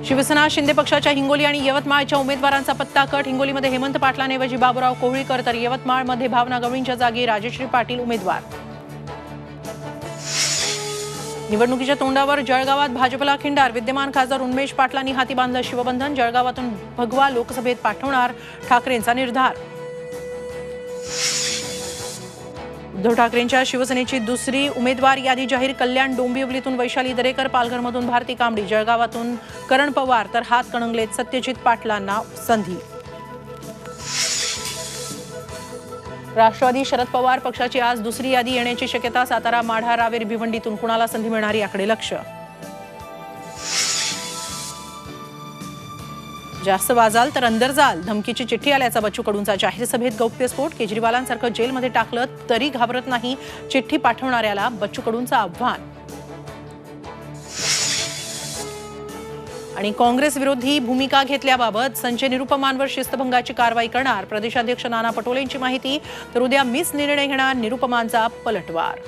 शिवसेना शिंदे पक्षाच्या हिंगोली आणि यवतमाळच्या उमेदवारांचा पत्ता कट। हिंगोलीमध्ये हेमंत पाटलांऐवजी बाबूराव कोहळीकर तर यवतमाळमध्ये भावना गवळींच्या जागी राजश्री पाटील उमेदवार। निवडणुकीच्या तोंडावर जळगावात भाजपला खिंडार। विद्यमान खासदार उन्मेष पाटलांनी हाती बांधलं शिवबंधन। जळगावातून भगवा लोकसभेत पाठवणार ठाकरेंचा निर्धार। उद्धव ठाकरेंच्या शिवसेनेची दुसरी उमेदवार यादी जाहीर। कल्याण डोंबिवलीतून वैशाली दरेकर, पालघरमधून भारती कांबडी, जळगावातून करण पवार तर हातकणंगलेत सत्यजित पाटलांना संधी। राष्ट्रवादी शरद पवार पक्षाची आज दुसरी यादी येण्याची शक्यता। सातारा, माढा, रावेर, भिवंडीतून कुणाला संधी मिळणार याकडे लक्ष। जास्त वाजाल तर अंदर जाल, धमकीची चिठ्ठी आल्याचा बच्चू कडूंचा जाहीर सभेत गौप्यस्फोट। केजरीवालांसारखं जेलमध्ये टाकलं तरी घाबरत नाही, चिठ्ठी पाठवणाऱ्याला बच्चू कडूंचं आव्हान। आणि काँग्रेस विरोधी भूमिका घेतल्याबाबत संजय निरुपमांवर शिस्तभंगाची कारवाई करणार। प्रदेशाध्यक्ष नाना पटोलेंची माहिती। तर उद्या मिस निर्णय घेणार निरुपमांचा पलटवार।